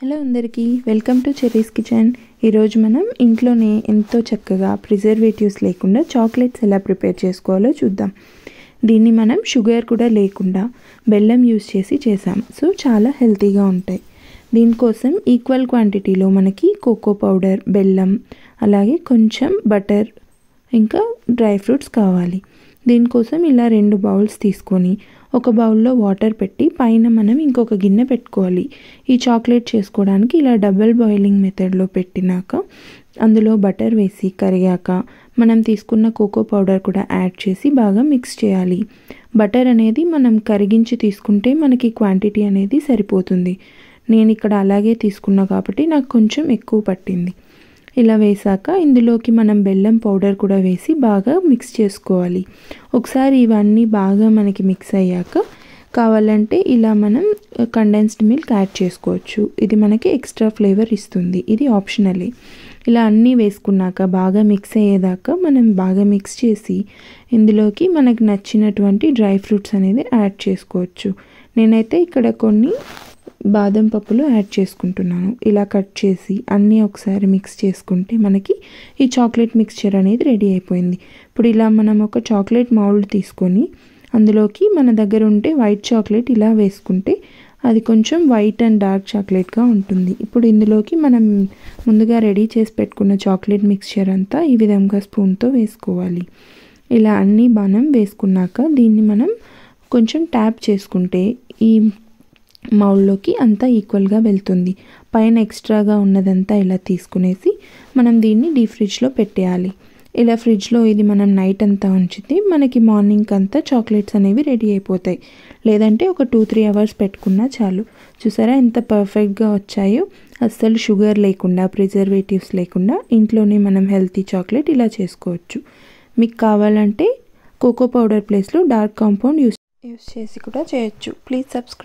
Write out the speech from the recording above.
Hello అందరికీ welcome to cherries kitchen. ఈరోజు మనం ఇంట్లోనే ఎంతో చక్కగా ప్రిజర్వేటివ్స్ లేకుండా చాక్లెట్స్ ఎలా ప్రిపేర్ చేసుకోవాలో చూద్దాం. దీన్ని మనం షుగర్ కూడా లేకుండా బెల్లం యూస్ చేసి చేసాం. సో చాలా హెల్తీగా ఉంటాయి. దీనికోసం ఈక్వల్ క్వాంటిటీలో మనకి కోకో పౌడర్, బెల్లం, అలాగే కొంచెం బటర్, ఇంకా డ్రై ఫ్రూట్స్ కావాలి. దీనికోసం ఇలా 2 బౌల్స్ తీసుకొని ఒక బౌల్లో వాటర్ పెట్టి పైన మనం ఇంకొక గిన్నె పెట్టుకోవాలి. ఈ చాక్లెట్ చేసుకోవడానికి ఇలా డబుల్ బాయిలింగ్ మెథడ్లో పెట్టినాక అందులో బటర్ వేసి కరిగాక మనం తీసుకున్న కోకో పౌడర్ కూడా యాడ్ చేసి బాగా మిక్స్ చేయాలి. బటర్ అనేది మనం కరిగించి తీసుకుంటే మనకి క్వాంటిటీ అనేది సరిపోతుంది. నేను ఇక్కడ అలాగే తీసుకున్నా కాబట్టి నాకు కొంచెం ఎక్కువ పట్టింది. ఇలా వేసాక ఇందులోకి మనం బెల్లం పౌడర్ కూడా వేసి బాగా మిక్స్ చేసుకోవాలి. ఒకసారి ఇవన్నీ బాగా మనకి మిక్స్ అయ్యాక కావాలంటే ఇలా మనం కండెన్స్డ్ మిల్క్ యాడ్ చేసుకోవచ్చు. ఇది మనకి ఎక్స్ట్రా ఫ్లేవర్ ఇస్తుంది. ఇది ఆప్షనలే. ఇలా అన్నీ వేసుకున్నాక బాగా మిక్స్ అయ్యేదాకా మనం బాగా మిక్స్ చేసి ఇందులోకి మనకు నచ్చినటువంటి డ్రై ఫ్రూట్స్ అనేది యాడ్ చేసుకోవచ్చు. నేనైతే ఇక్కడ కొన్ని బాదం పప్పులు యాడ్ చేసుకుంటున్నాను. ఇలా కట్ చేసి అన్నీ ఒకసారి మిక్స్ చేసుకుంటే మనకి ఈ చాక్లెట్ మిక్స్చర్ అనేది రెడీ అయిపోయింది. ఇప్పుడు ఇలా మనం ఒక చాక్లెట్ మౌల్డ్ తీసుకొని అందులోకి మన దగ్గర ఉంటే వైట్ చాక్లెట్ ఇలా వేసుకుంటే అది కొంచెం వైట్ అండ్ డార్క్ చాక్లెట్గా ఉంటుంది. ఇప్పుడు ఇందులోకి మనం ముందుగా రెడీ చేసి పెట్టుకున్న చాక్లెట్ మిక్స్చర్ అంతా ఈ విధంగా స్పూన్తో వేసుకోవాలి. ఇలా అన్నీ మనం వేసుకున్నాక దీన్ని మనం కొంచెం ట్యాప్ చేసుకుంటే ఈ మౌల్డ్లోకి అంతా ఈక్వల్గా వెళ్తుంది. పైన ఎక్స్ట్రాగా ఉన్నదంతా ఇలా తీసుకునేసి మనం దీన్ని డీప్ ఫ్రిడ్జ్లో పెట్టేయాలి. ఇలా ఫ్రిడ్జ్లో ఇది మనం నైట్ అంతా ఉంచితే మనకి మార్నింగ్ అంతా చాక్లెట్స్ అనేవి రెడీ అయిపోతాయి. లేదంటే ఒక 2-3 అవర్స్ పెట్టుకున్నా చాలు. చూసారా ఎంత పర్ఫెక్ట్గా వచ్చాయో. అస్సలు షుగర్ లేకుండా, ప్రిజర్వేటివ్స్ లేకుండా ఇంట్లోనే మనం హెల్తీ చాక్లెట్ ఇలా చేసుకోవచ్చు. మీకు కావాలంటే కోకో పౌడర్ ప్లేస్లో డార్క్ కాంపౌండ్ యూస్ చేసి కూడా చేయొచ్చు. Please subscribe.